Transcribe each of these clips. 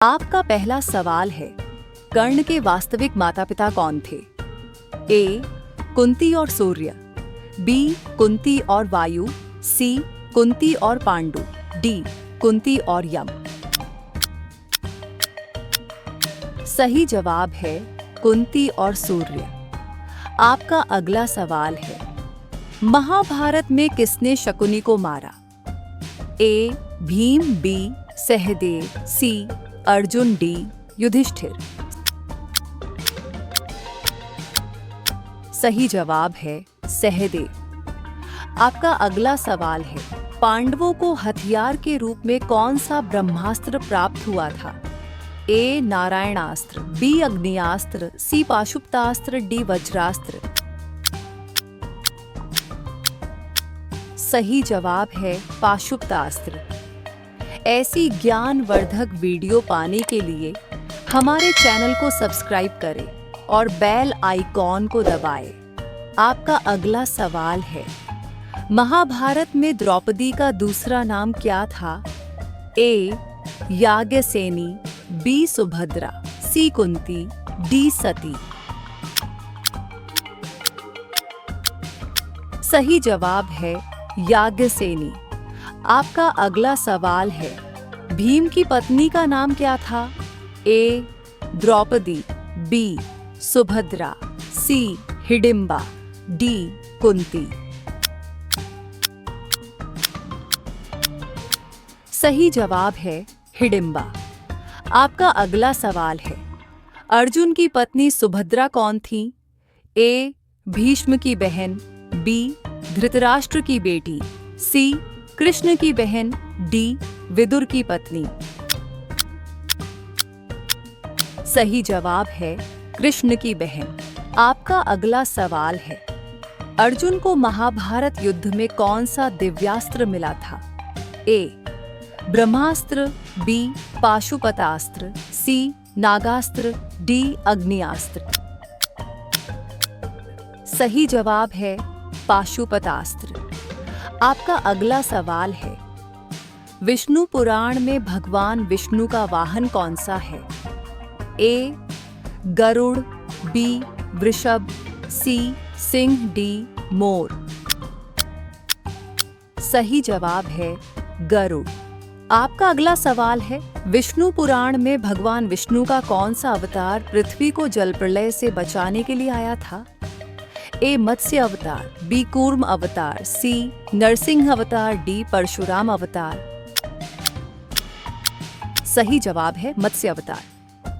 आपका पहला सवाल है, कर्ण के वास्तविक माता पिता कौन थे? ए. कुंती और सूर्य, बी. कुंती और वायु, सी. कुंती और पांडु, डी. कुंती और यम। सही जवाब है कुंती और सूर्य। आपका अगला सवाल है, महाभारत में किसने शकुनी को मारा? ए. भीम, बी. सहदेव, सी. अर्जुन, डी. युधिष्ठिर। सही जवाब है सहदेव। आपका अगला सवाल है, पांडवों को हथियार के रूप में कौन सा ब्रह्मास्त्र प्राप्त हुआ था? ए. नारायणास्त्र, बी. अग्नियास्त्र, सी. पाशुपतास्त्र, डी. वज्रास्त्र। सही जवाब है पाशुपतास्त्र। ऐसी ज्ञानवर्धक वीडियो पाने के लिए हमारे चैनल को सब्सक्राइब करें और बेल आइकॉन को दबाएं। आपका अगला सवाल है, महाभारत में द्रौपदी का दूसरा नाम क्या था? ए. याज्ञसेनी, बी. सुभद्रा, सी. कुंती, डी. सती। सही जवाब है याज्ञसेनी। आपका अगला सवाल है, भीम की पत्नी का नाम क्या था? ए. द्रौपदी, बी. सुभद्रा, सी. हिडिंबा, डी. कुंती। सही जवाब है हिडिंबा। आपका अगला सवाल है, अर्जुन की पत्नी सुभद्रा कौन थी? ए. भीष्म की बहन, बी. धृतराष्ट्र की बेटी, सी. कृष्ण की बहन, डी. विदुर की पत्नी। सही जवाब है कृष्ण की बहन। आपका अगला सवाल है, अर्जुन को महाभारत युद्ध में कौन सा दिव्यास्त्र मिला था? ए. ब्रह्मास्त्र, बी. पाशुपतास्त्र, सी. नागास्त्र, डी. अग्नियास्त्र। सही जवाब है पाशुपतास्त्र। आपका अगला सवाल है, विष्णु पुराण में भगवान विष्णु का वाहन कौन सा है? ए. गरुड़, बी. वृषभ, सी. सिंह, डी. मोर। सही जवाब है गरुड़। आपका अगला सवाल है, विष्णु पुराण में भगवान विष्णु का कौन सा अवतार पृथ्वी को जल प्रलय से बचाने के लिए आया था? ए. मत्स्य अवतार, बी. कूर्म अवतार, सी. नरसिंह अवतार, डी. परशुराम अवतार। सही जवाब है मत्स्य अवतार।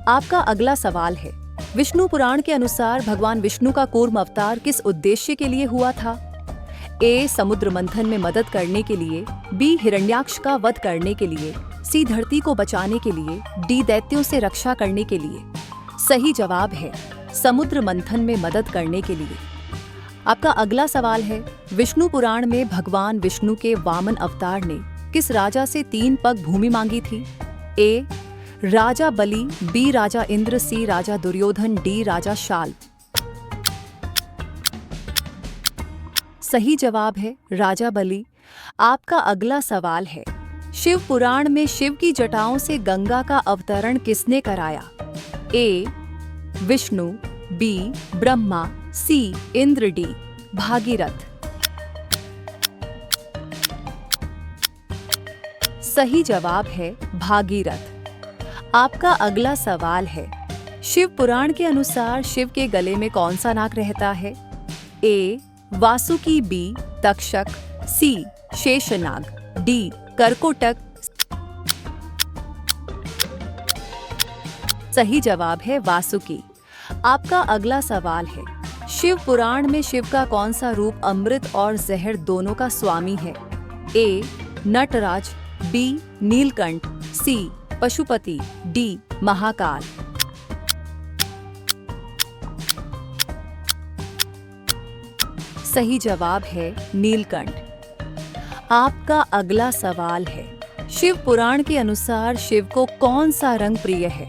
आपका अगला सवाल है, विष्णु पुराण के अनुसार भगवान विष्णु का कूर्म अवतार किस उद्देश्य के लिए हुआ था? ए. समुद्र मंथन में मदद करने के लिए, बी. हिरण्याक्ष का वध करने के लिए, सी. धरती को बचाने के लिए, डी. दैत्यों से रक्षा करने के लिए। सही जवाब है समुद्र मंथन में मदद करने के लिए। आपका अगला सवाल है, विष्णु पुराण में भगवान विष्णु के वामन अवतार ने किस राजा से 3 पग भूमि मांगी थी? ए. राजा बलि, बी. राजा इंद्र, सी. राजा दुर्योधन, डी. राजा शाल। सही जवाब है राजा बलि। आपका अगला सवाल है, शिव पुराण में शिव की जटाओं से गंगा का अवतरण किसने कराया? ए. विष्णु, बी. ब्रह्मा, सी. इंद्र, डी. भागीरथ। सही जवाब है भागीरथ। आपका अगला सवाल है, शिव पुराण के अनुसार शिव के गले में कौन सा नाग रहता है? ए. वासुकी, बी. तक्षक, सी. शेषनाग, डी. करकोटक। सही जवाब है वासुकी। आपका अगला सवाल है, शिव पुराण में शिव का कौन सा रूप अमृत और जहर दोनों का स्वामी है? ए. नटराज, बी. नीलकंठ, सी. पशुपति, डी. महाकाल। सही जवाब है नीलकंठ। आपका अगला सवाल है, शिव पुराण के अनुसार शिव को कौन सा रंग प्रिय है?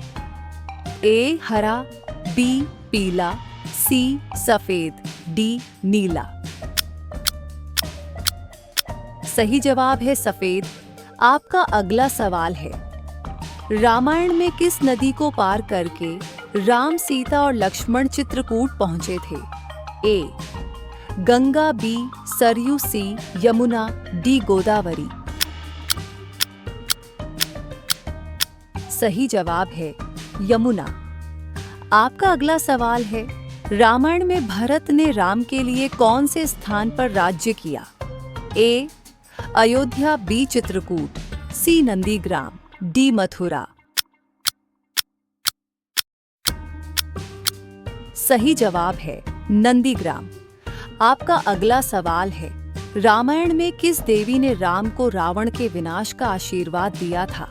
ए. हरा, बी. पीला, सी. सफेद, डी. नीला। सही जवाब है सफेद। आपका अगला सवाल है, रामायण में किस नदी को पार करके राम, सीता और लक्ष्मण चित्रकूट पहुंचे थे? ए. गंगा, बी. सरयू, सी. यमुना, डी. गोदावरी। सही जवाब है यमुना। आपका अगला सवाल है, रामायण में भरत ने राम के लिए कौन से स्थान पर राज्य किया? ए. अयोध्या, बी. चित्रकूट, सी. नंदीग्राम, डी. मथुरा। सही जवाब है नंदीग्राम। आपका अगला सवाल है, रामायण में किस देवी ने राम को रावण के विनाश का आशीर्वाद दिया था?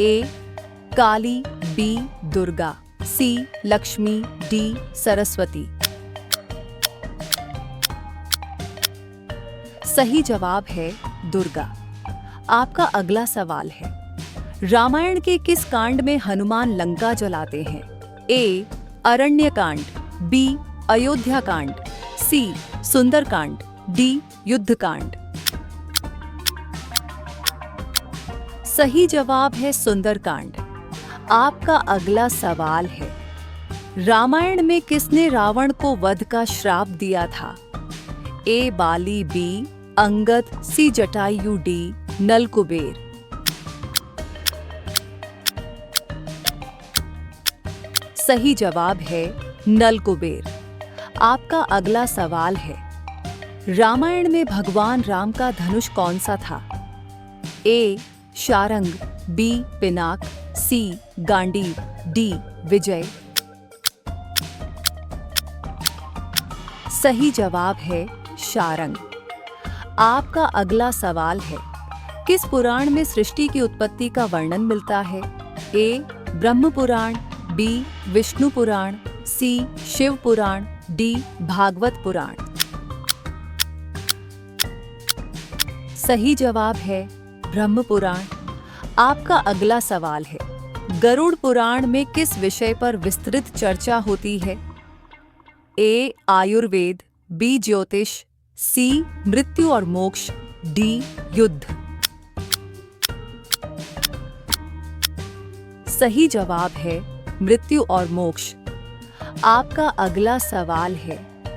ए. काली, बी. दुर्गा, सी. लक्ष्मी, डी. सरस्वती। सही जवाब है दुर्गा। आपका अगला सवाल है, रामायण के किस कांड में हनुमान लंका जलाते हैं? ए. अरण्य कांड, बी. अयोध्या कांड, सी. सुंदर कांड, डी. युद्ध कांड। सही जवाब है सुंदर कांड। आपका अगला सवाल है, रामायण में किसने रावण को वध का श्राप दिया था? ए. बाली, बी. अंगद, सी. जटायु, डी. नलकुबेर। सही जवाब है नलकुबेर। आपका अगला सवाल है, रामायण में भगवान राम का धनुष कौन सा था? ए. शारंग, बी. पिनाक, सी. गांडीव, डी. विजय। सही जवाब है शारंग। आपका अगला सवाल है, किस पुराण में सृष्टि की उत्पत्ति का वर्णन मिलता है? ए. ब्रह्म पुराण, बी. विष्णु पुराण, सी. शिव पुराण, डी. भागवत पुराण। सही जवाब है ब्रह्म पुराण। आपका अगला सवाल है, गरुड़ पुराण में किस विषय पर विस्तृत चर्चा होती है? ए. आयुर्वेद, बी. ज्योतिष, सी. मृत्यु और मोक्ष, डी. युद्ध। सही जवाब है मृत्यु और मोक्ष। आपका अगला सवाल है,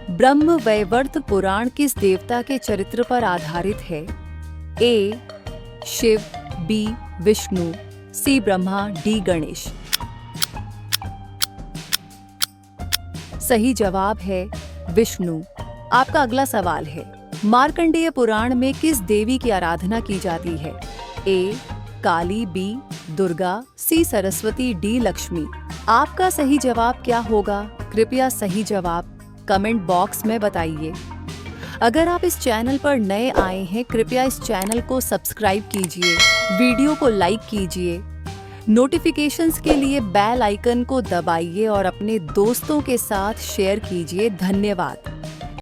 ब्रह्म वैवर्त पुराण किस देवता के चरित्र पर आधारित है? ए. शिव, बी. विष्णु, सी. ब्रह्मा, डी. गणेश। सही जवाब है विष्णु। आपका अगला सवाल है, मार्कंडेय पुराण में किस देवी की आराधना की जाती है? ए. काली, बी. दुर्गा, सी. सरस्वती, डी. लक्ष्मी। आपका सही जवाब क्या होगा? कृपया सही जवाब कमेंट बॉक्स में बताइए। अगर आप इस चैनल पर नए आए हैं, कृपया इस चैनल को सब्सक्राइब कीजिए, वीडियो को लाइक कीजिए, नोटिफिकेशंस के लिए बेल आइकन को दबाइए और अपने दोस्तों के साथ शेयर कीजिए। धन्यवाद।